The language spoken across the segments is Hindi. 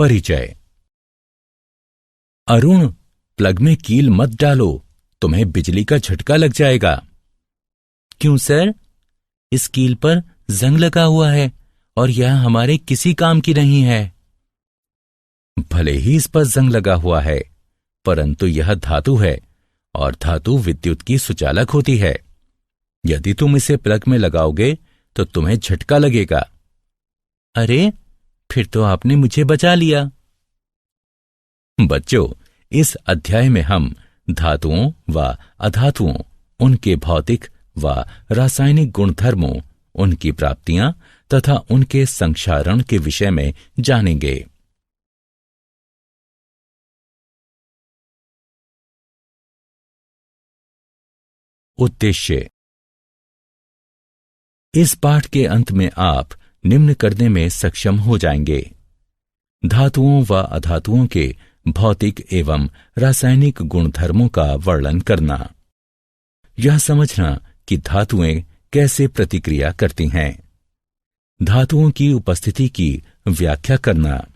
परिचय। अरुण, प्लग में कील मत डालो, तुम्हें बिजली का झटका लग जाएगा। क्यों सर? इस कील पर जंग लगा हुआ है और यह हमारे किसी काम की नहीं है। भले ही इस पर जंग लगा हुआ है, परंतु यह धातु है और धातु विद्युत की सुचालक होती है। यदि तुम इसे प्लग में लगाओगे तो तुम्हें झटका लगेगा। अरे, फिर तो आपने मुझे बचा लिया। बच्चों, इस अध्याय में हम धातुओं व अधातुओं, उनके भौतिक व रासायनिक गुणधर्मों, उनकी प्राप्तियां तथा उनके संक्षारण के विषय में जानेंगे। उद्देश्य। इस पाठ के अंत में आप निम्न करने में सक्षम हो जाएंगे: धातुओं व अधातुओं के भौतिक एवं रासायनिक गुणधर्मों का वर्णन करना, यह समझना कि धातुएं कैसे प्रतिक्रिया करती हैं, धातुओं की उपस्थिति की व्याख्या करना,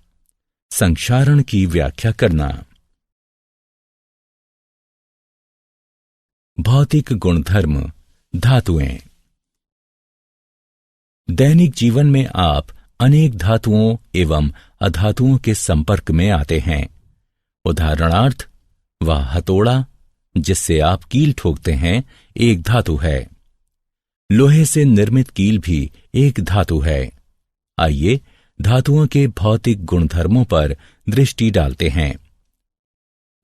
संक्षारण की व्याख्या करना। भौतिक गुणधर्म धातुएं। दैनिक जीवन में आप अनेक धातुओं एवं अधातुओं के संपर्क में आते हैं। उदाहरणार्थ, वह हथौड़ा जिससे आप कील ठोकते हैं एक धातु है। लोहे से निर्मित कील भी एक धातु है। आइए धातुओं के भौतिक गुणधर्मों पर दृष्टि डालते हैं।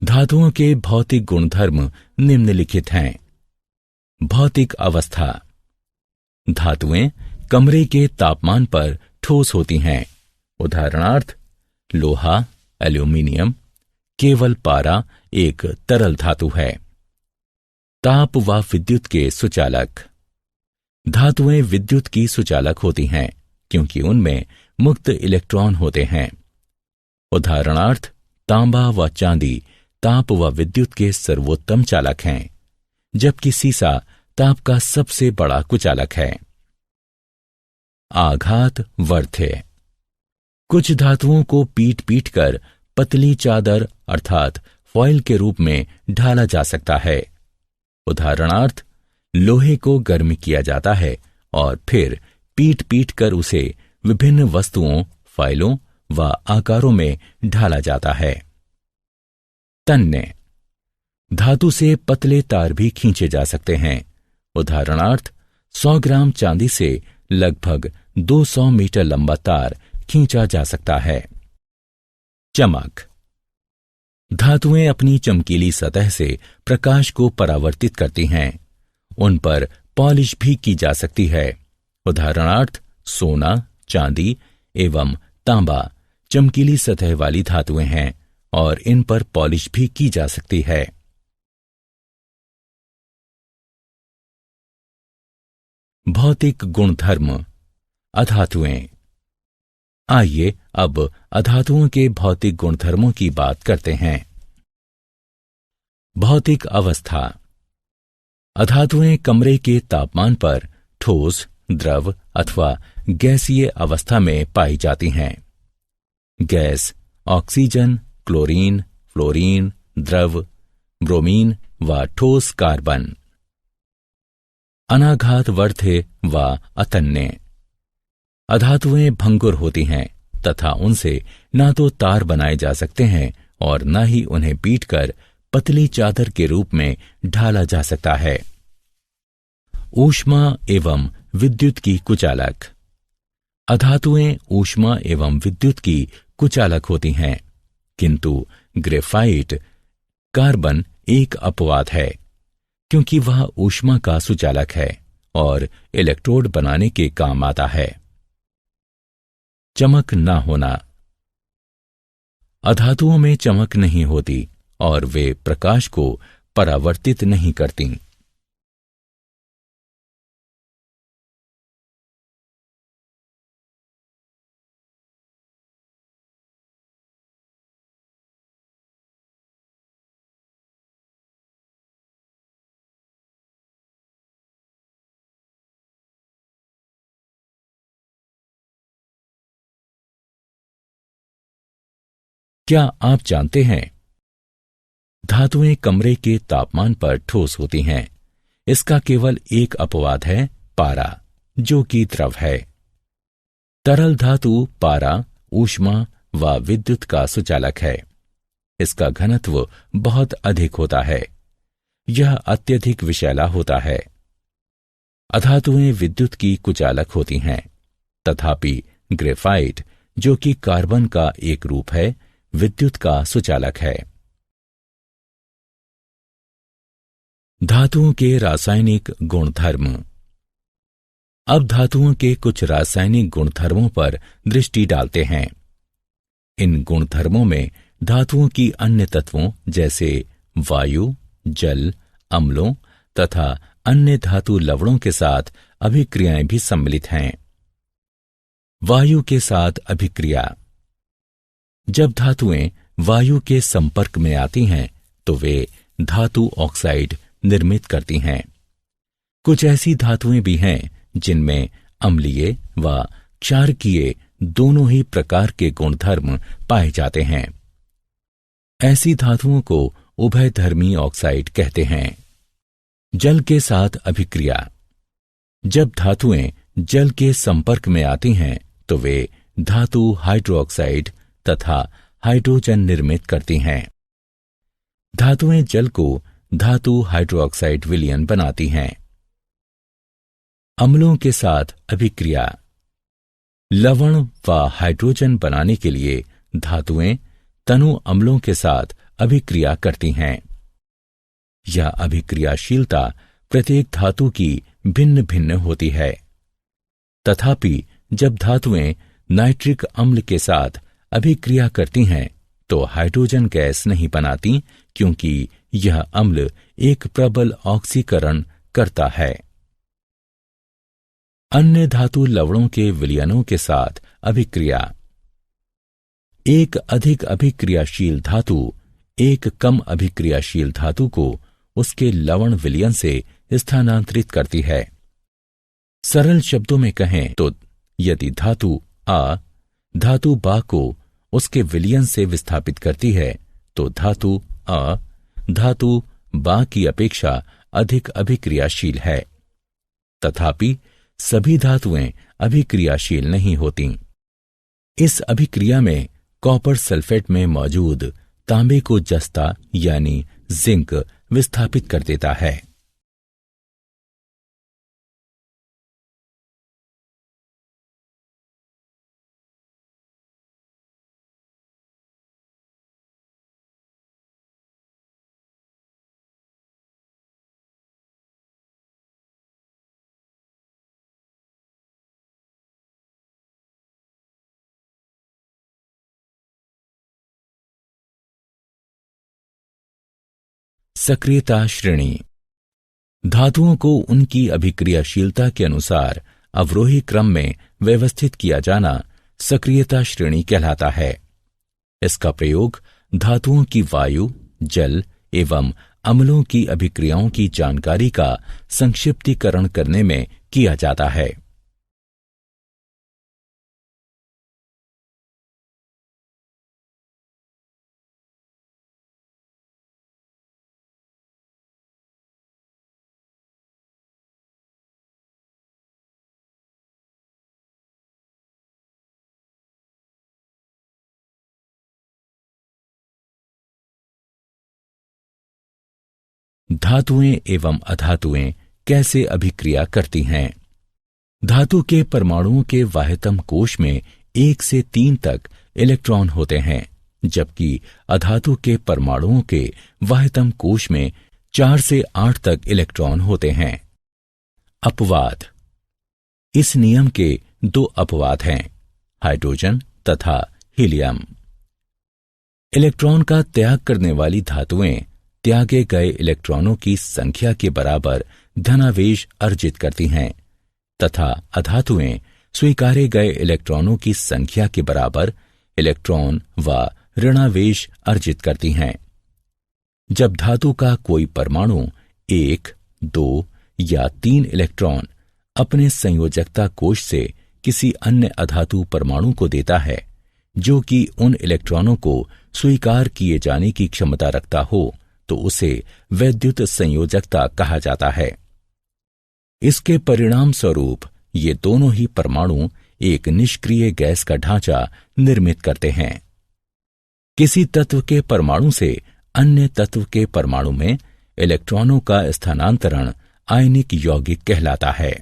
धातुओं के भौतिक गुणधर्म निम्नलिखित हैं। भौतिक अवस्था। धातुएं कमरे के तापमान पर ठोस होती हैं। उदाहरणार्थ, लोहा, एल्यूमीनियम। केवल पारा एक तरल धातु है। ताप व विद्युत के सुचालक। धातुएं विद्युत की सुचालक होती हैं क्योंकि उनमें मुक्त इलेक्ट्रॉन होते हैं। उदाहरणार्थ, तांबा व चांदी ताप व विद्युत के सर्वोत्तम चालक हैं, जबकि सीसा ताप का सबसे बड़ा कुचालक है। आघात वर्ध्य। कुछ धातुओं को पीट पीट कर पतली चादर अर्थात फॉइल के रूप में ढाला जा सकता है। उदाहरणार्थ, लोहे को गर्म किया जाता है और फिर पीट पीट कर उसे विभिन्न वस्तुओं, फाइलों व आकारों में ढाला जाता है। तन्य। धातु से पतले तार भी खींचे जा सकते हैं। उदाहरणार्थ, 100 ग्राम चांदी से लगभग 200 मीटर लंबा तार खींचा जा सकता है। चमक। धातुएं अपनी चमकीली सतह से प्रकाश को परावर्तित करती हैं। उन पर पॉलिश भी की जा सकती है। उदाहरणार्थ, सोना, चांदी एवं तांबा चमकीली सतह वाली धातुएं हैं और इन पर पॉलिश भी की जा सकती है। भौतिक गुणधर्म अधातुएं। आइए अब अधातुओं के भौतिक गुणधर्मों की बात करते हैं। भौतिक अवस्था। अधातुएं कमरे के तापमान पर ठोस, द्रव अथवा गैसीय अवस्था में पाई जाती हैं। गैस ऑक्सीजन, क्लोरीन, फ्लोरीन, द्रव ब्रोमीन व ठोस कार्बन। अनाघात वर्ध्य व अतन्य। अधातुएं भंगुर होती हैं तथा उनसे ना तो तार बनाए जा सकते हैं और न ही उन्हें पीटकर पतली चादर के रूप में ढाला जा सकता है। ऊष्मा एवं विद्युत की कुचालक। अधातुएं ऊष्मा एवं विद्युत की कुचालक होती हैं, किंतु ग्रेफाइट कार्बन एक अपवाद है क्योंकि वह ऊष्मा का सुचालक है और इलेक्ट्रोड बनाने के काम आता है। चमक ना होना। अधातुओं में चमक नहीं होती और वे प्रकाश को परावर्तित नहीं करती। क्या आप जानते हैं, धातुएं कमरे के तापमान पर ठोस होती हैं। इसका केवल एक अपवाद है, पारा, जो कि द्रव है। तरल धातु पारा ऊष्मा व विद्युत का सुचालक है। इसका घनत्व बहुत अधिक होता है। यह अत्यधिक विषैला होता है। अधातुएं विद्युत की कुचालक होती हैं, तथापि ग्रेफाइट, जो कि कार्बन का एक रूप है, विद्युत का सुचालक है। धातुओं के रासायनिक गुणधर्म। अब धातुओं के कुछ रासायनिक गुणधर्मों पर दृष्टि डालते हैं। इन गुणधर्मों में धातुओं की अन्य तत्वों जैसे वायु, जल, अम्लों तथा अन्य धातु लवणों के साथ अभिक्रियाएं भी सम्मिलित हैं। वायु के साथ अभिक्रिया। जब धातुएं वायु के संपर्क में आती हैं तो वे धातु ऑक्साइड निर्मित करती हैं। कुछ ऐसी धातुएं भी हैं जिनमें अम्लीय व क्षारकीय दोनों ही प्रकार के गुणधर्म पाए जाते हैं। ऐसी धातुओं को उभयधर्मी ऑक्साइड कहते हैं। जल के साथ अभिक्रिया। जब धातुएं जल के संपर्क में आती हैं तो वे धातु हाइड्रोक्साइड तथा हाइड्रोजन निर्मित करती हैं। धातुएं जल को धातु हाइड्रोक्साइड विलयन बनाती हैं। अम्लों के साथ अभिक्रिया। लवण व हाइड्रोजन बनाने के लिए धातुएं तनु अम्लों के साथ अभिक्रिया करती हैं। यह अभिक्रियाशीलता प्रत्येक धातु की भिन्न भिन्न होती है। तथापि जब धातुएं नाइट्रिक अम्ल के साथ अभिक्रिया करती हैं तो हाइड्रोजन गैस नहीं बनाती, क्योंकि यह अम्ल एक प्रबल ऑक्सीकरण करता है। अन्य धातु लवणों के विलयनों के साथ अभिक्रिया। एक अधिक अभिक्रियाशील धातु एक कम अभिक्रियाशील धातु को उसके लवण विलयन से स्थानांतरित करती है। सरल शब्दों में कहें तो यदि धातु आ धातु बा को उसके विलयन से विस्थापित करती है तो धातु आ धातु बा की अपेक्षा अधिक अभिक्रियाशील है। तथापि सभी धातुएं अभिक्रियाशील नहीं होती। इस अभिक्रिया में कॉपर सल्फेट में मौजूद तांबे को जस्ता यानी जिंक विस्थापित कर देता है। सक्रियता श्रेणी। धातुओं को उनकी अभिक्रियाशीलता के अनुसार अवरोही क्रम में व्यवस्थित किया जाना सक्रियता श्रेणी कहलाता है। इसका प्रयोग धातुओं की वायु, जल एवं अम्लों की अभिक्रियाओं की जानकारी का संक्षिप्तीकरण करने में किया जाता है। धातुएं एवं अधातुएं कैसे अभिक्रिया करती हैं? धातु के परमाणुओं के वाह्यतम कोश में 1 से 3 तक इलेक्ट्रॉन होते हैं, जबकि अधातु के परमाणुओं के वाह्यतम कोश में 4 से 8 तक इलेक्ट्रॉन होते हैं। अपवाद। इस नियम के 2 अपवाद हैं, हाइड्रोजन तथा हीलियम। इलेक्ट्रॉन का त्याग करने वाली धातुएं त्यागे गए इलेक्ट्रॉनों की संख्या के बराबर धनावेश अर्जित करती हैं तथा अधातुएं स्वीकारे गए इलेक्ट्रॉनों की संख्या के बराबर इलेक्ट्रॉन व ऋणावेश अर्जित करती हैं। जब धातु का कोई परमाणु 1, 2 या 3 इलेक्ट्रॉन अपने संयोजकता कोश से किसी अन्य अधातु परमाणु को देता है, जो कि उन इलेक्ट्रॉनों को स्वीकार किए जाने की क्षमता रखता हो तो उसे वैद्युत संयोजकता कहा जाता है। इसके परिणाम स्वरूप ये दोनों ही परमाणु एक निष्क्रिय गैस का ढांचा निर्मित करते हैं। किसी तत्व के परमाणु से अन्य तत्व के परमाणु में इलेक्ट्रॉनों का स्थानांतरण आयनिक यौगिक कहलाता है।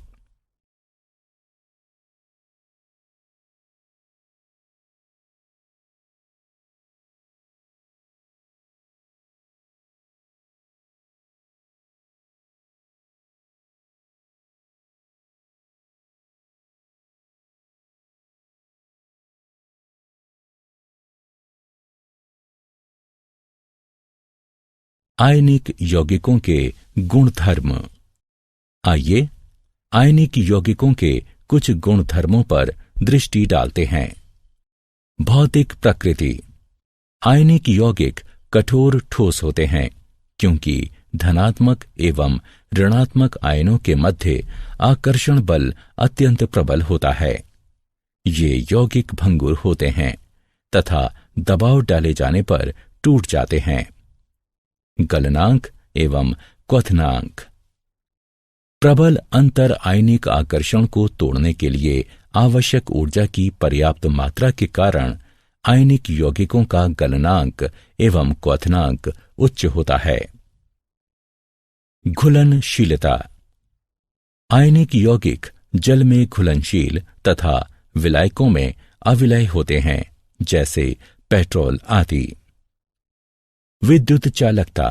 आयनिक यौगिकों के गुणधर्म। आइए आयनिक यौगिकों के कुछ गुणधर्मों पर दृष्टि डालते हैं। भौतिक प्रकृति। आयनिक यौगिक कठोर ठोस होते हैं क्योंकि धनात्मक एवं ऋणात्मक आयनों के मध्य आकर्षण बल अत्यंत प्रबल होता है। ये यौगिक भंगुर होते हैं तथा दबाव डाले जाने पर टूट जाते हैं। गलनांक एवं क्वथनांक। प्रबल अंतर आयनिक आकर्षण को तोड़ने के लिए आवश्यक ऊर्जा की पर्याप्त मात्रा के कारण आयनिक यौगिकों का गलनांक एवं क्वथनांक उच्च होता है। घुलनशीलता। आयनिक यौगिक जल में घुलनशील तथा विलायकों में अविलय होते हैं, जैसे पेट्रोल आदि। विद्युत चालकता।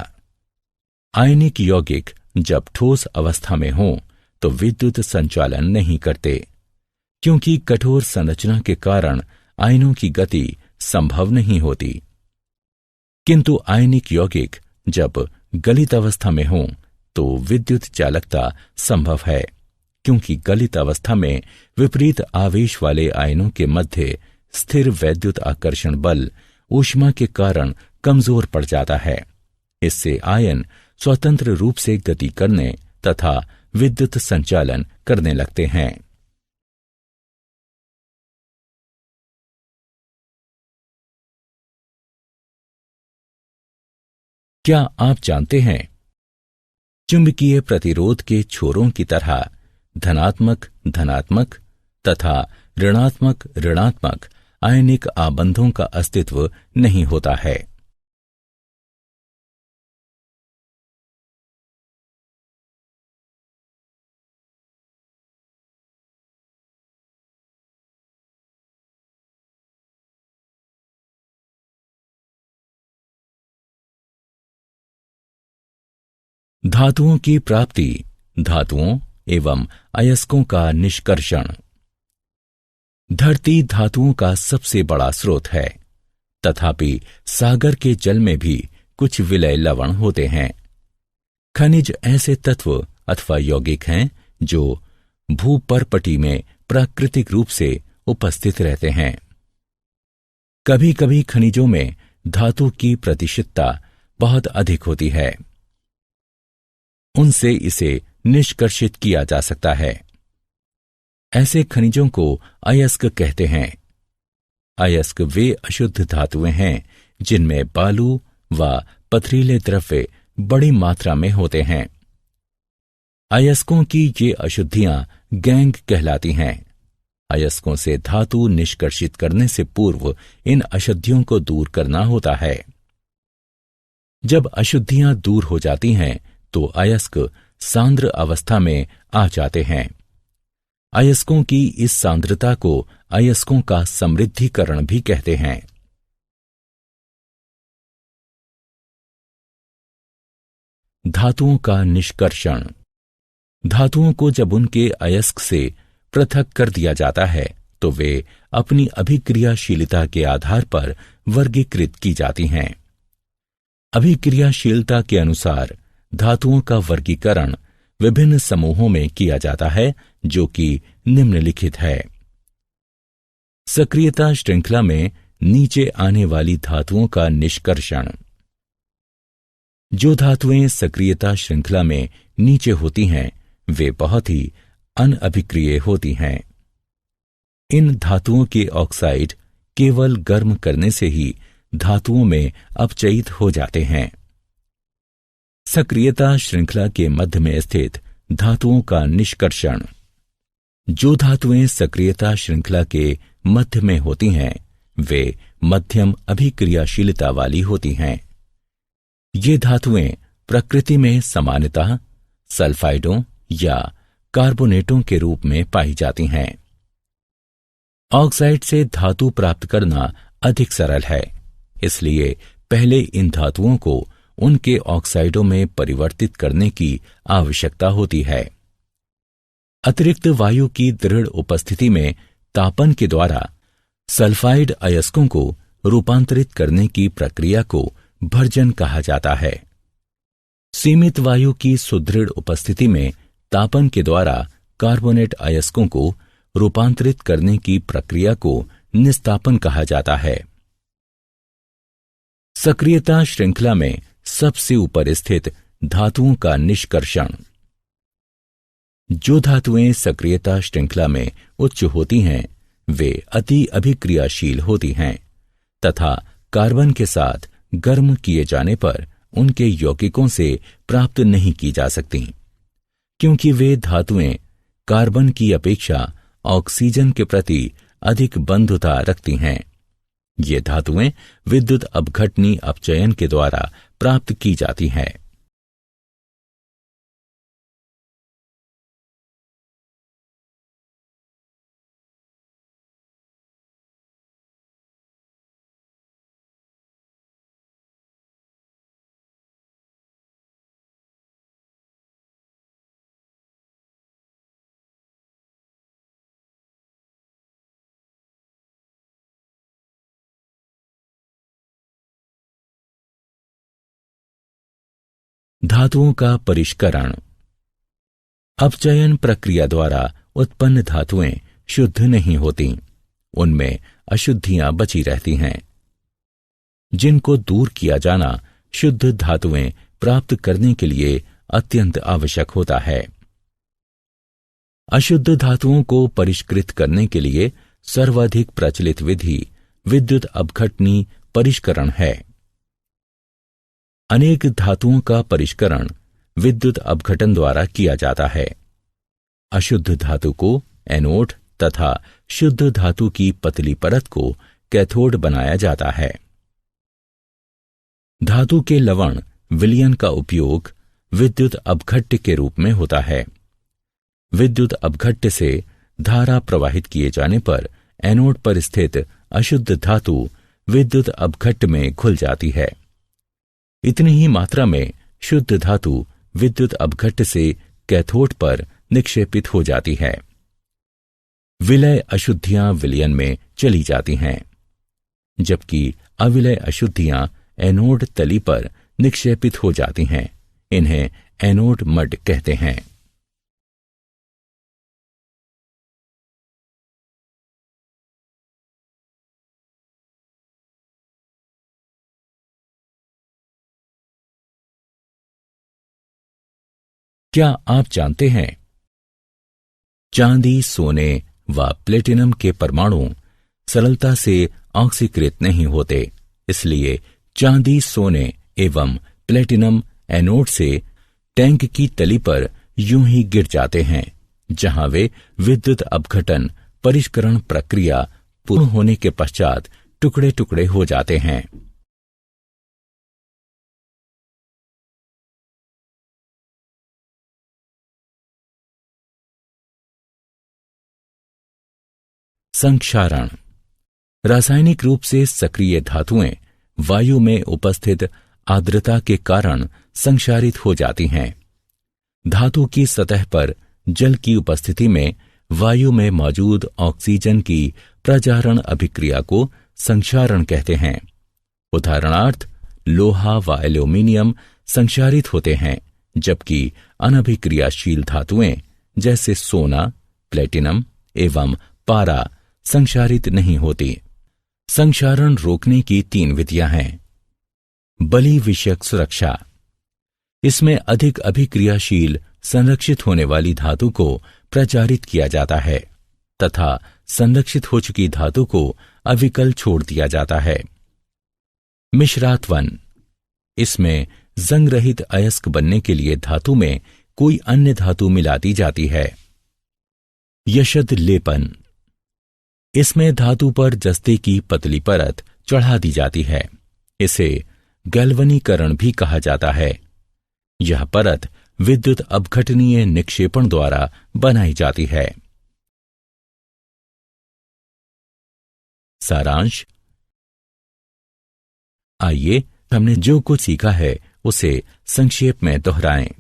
आयनिक यौगिक जब ठोस अवस्था में हों तो विद्युत संचालन नहीं करते, क्योंकि कठोर संरचना के कारण आयनों की गति संभव नहीं होती। किंतु आयनिक यौगिक जब गलित अवस्था में हों तो विद्युत चालकता संभव है, क्योंकि गलित अवस्था में विपरीत आवेश वाले आयनों के मध्य स्थिर वैद्युत आकर्षण बल ऊष्मा के कारण कमजोर पड़ जाता है। इससे आयन स्वतंत्र रूप से गति करने तथा विद्युत संचालन करने लगते हैं। क्या आप जानते हैं, चुंबकीय प्रतिरोध के छोरों की तरह धनात्मक धनात्मक तथा ऋणात्मक ऋणात्मक आयनिक आबंधों का अस्तित्व नहीं होता है। धातुओं की प्राप्ति, धातुओं एवं अयस्कों का निष्कर्षण। धरती धातुओं का सबसे बड़ा स्रोत है, तथापि सागर के जल में भी कुछ विलय लवण होते हैं। खनिज ऐसे तत्व अथवा यौगिक हैं जो भूपर्पटी में प्राकृतिक रूप से उपस्थित रहते हैं। कभी कभी खनिजों में धातु की प्रतिशतता बहुत अधिक होती है, उनसे इसे निष्कर्षित किया जा सकता है। ऐसे खनिजों को अयस्क कहते हैं। अयस्क वे अशुद्ध धातुएं हैं जिनमें बालू व पथरीले द्रव्य बड़ी मात्रा में होते हैं। अयस्कों की ये अशुद्धियां गैंग कहलाती हैं। अयस्कों से धातु निष्कर्षित करने से पूर्व इन अशुद्धियों को दूर करना होता है। जब अशुद्धियां दूर हो जाती हैं तो अयस्क सांद्र अवस्था में आ जाते हैं। अयस्कों की इस सांद्रता को अयस्कों का समृद्धिकरण भी कहते हैं। धातुओं का निष्कर्षण। धातुओं को जब उनके अयस्क से पृथक कर दिया जाता है तो वे अपनी अभिक्रियाशीलता के आधार पर वर्गीकृत की जाती हैं। अभिक्रियाशीलता के अनुसार धातुओं का वर्गीकरण विभिन्न समूहों में किया जाता है, जो कि निम्नलिखित है। सक्रियता श्रृंखला में नीचे आने वाली धातुओं का निष्कर्षण। जो धातुएं सक्रियता श्रृंखला में नीचे होती हैं वे बहुत ही अनअभिक्रिय होती हैं। इन धातुओं के ऑक्साइड केवल गर्म करने से ही धातुओं में अपचयित हो जाते हैं। सक्रियता श्रृंखला के मध्य में स्थित धातुओं का निष्कर्षण। जो धातुएं सक्रियता श्रृंखला के मध्य में होती हैं वे मध्यम अभिक्रियाशीलता वाली होती हैं। ये धातुएं प्रकृति में सामान्यतः सल्फाइडों या कार्बोनेटों के रूप में पाई जाती हैं। ऑक्साइड से धातु प्राप्त करना अधिक सरल है, इसलिए पहले इन धातुओं को उनके ऑक्साइडों में परिवर्तित करने की आवश्यकता होती है। अतिरिक्त वायु की दृढ़ उपस्थिति में तापन के द्वारा सल्फाइड अयस्कों को रूपांतरित करने की प्रक्रिया को भर्जन कहा जाता है। सीमित वायु की सुदृढ़ उपस्थिति में तापन के द्वारा कार्बोनेट अयस्कों को रूपांतरित करने की प्रक्रिया को निस्तापन कहा जाता है। सक्रियता श्रृंखला में सबसे ऊपर स्थित धातुओं का निष्कर्षण। जो धातुएं सक्रियता श्रृंखला में उच्च होती हैं वे अति अभिक्रियाशील होती हैं तथा कार्बन के साथ गर्म किए जाने पर उनके यौगिकों से प्राप्त नहीं की जा सकती, क्योंकि वे धातुएं कार्बन की अपेक्षा ऑक्सीजन के प्रति अधिक बंधुता रखती हैं। ये धातुएं विद्युत अपघटनी अपचयन के द्वारा प्राप्त की जाती हैं। धातुओं का परिष्करण। अपचयन प्रक्रिया द्वारा उत्पन्न धातुएं शुद्ध नहीं होती, उनमें अशुद्धियां बची रहती हैं, जिनको दूर किया जाना शुद्ध धातुएं प्राप्त करने के लिए अत्यंत आवश्यक होता है। अशुद्ध धातुओं को परिष्कृत करने के लिए सर्वाधिक प्रचलित विधि विद्युत अपघटनी परिष्करण है। अनेक धातुओं का परिष्करण विद्युत अपघटन द्वारा किया जाता है। अशुद्ध धातु को एनोड तथा शुद्ध धातु की पतली परत को कैथोड बनाया जाता है। धातु के लवण विलयन का उपयोग विद्युत अपघट्य के रूप में होता है। विद्युत अपघट्य से धारा प्रवाहित किए जाने पर एनोड पर स्थित अशुद्ध धातु विद्युत अपघट्य में घुल जाती है। इतनी ही मात्रा में शुद्ध धातु विद्युत अपघट्य से कैथोड पर निक्षेपित हो जाती है। विलय अशुद्धियां विलयन में चली जाती हैं, जबकि अविलय अशुद्धियां एनोड तली पर निक्षेपित हो जाती हैं। इन्हें एनोड मड कहते हैं। क्या आप जानते हैं चांदी, सोने व प्लेटिनम के परमाणु सरलता से ऑक्सीकृत नहीं होते, इसलिए चांदी, सोने एवं प्लेटिनम एनोड से टैंक की तली पर यूं ही गिर जाते हैं, जहां वे विद्युत अपघटन परिष्करण प्रक्रिया पूर्ण होने के पश्चात टुकड़े टुकड़े हो जाते हैं। संक्षारण। रासायनिक रूप से सक्रिय धातुएं वायु में उपस्थित आर्द्रता के कारण संक्षारित हो जाती हैं। धातु की सतह पर जल की उपस्थिति में वायु में मौजूद ऑक्सीजन की प्रजारण अभिक्रिया को संक्षारण कहते हैं। उदाहरणार्थ लोहा व एल्यूमीनियम संक्षारित होते हैं, जबकि अनभिक्रियाशील धातुएं जैसे सोना, प्लेटिनम एवं पारा संक्षारित नहीं होती। संक्षारण रोकने की 3 विधियां हैं। बलि विषयक सुरक्षा। इसमें अधिक अभिक्रियाशील संरक्षित होने वाली धातु को प्रचारित किया जाता है तथा संरक्षित हो चुकी धातु को अविकल छोड़ दिया जाता है। मिश्रात वन, इसमें जंग रहित अयस्क बनने के लिए धातु में कोई अन्य धातु मिला दी जाती है। यशद लेपन, इसमें धातु पर जस्ते की पतली परत चढ़ा दी जाती है। इसे गैल्वनीकरण भी कहा जाता है। यह परत विद्युत अपघटनीय निक्षेपण द्वारा बनाई जाती है। सारांश, आइए हमने जो कुछ सीखा है उसे संक्षेप में दोहराएं।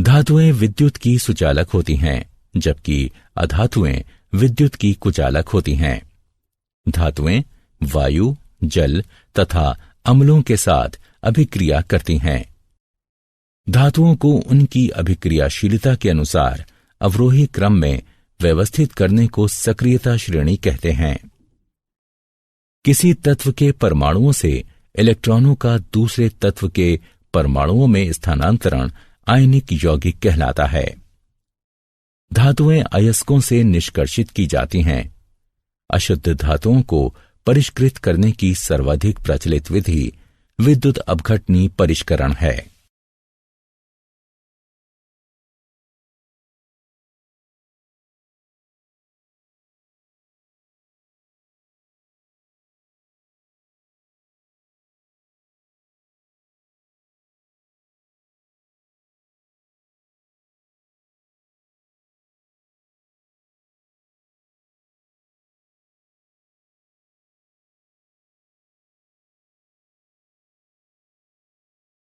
धातुएं विद्युत की सुचालक होती हैं, जबकि अधातुएं विद्युत की कुचालक होती हैं। धातुएं वायु, जल तथा अम्लों के साथ अभिक्रिया करती हैं। धातुओं को उनकी अभिक्रियाशीलता के अनुसार अवरोही क्रम में व्यवस्थित करने को सक्रियता श्रेणी कहते हैं। किसी तत्व के परमाणुओं से इलेक्ट्रॉनों का दूसरे तत्व के परमाणुओं में स्थानांतरण आयनिक यौगिक कहलाता है। धातुएं अयस्कों से निष्कर्षित की जाती हैं। अशुद्ध धातुओं को परिष्कृत करने की सर्वाधिक प्रचलित विधि विद्युत अपघटनी परिष्करण है।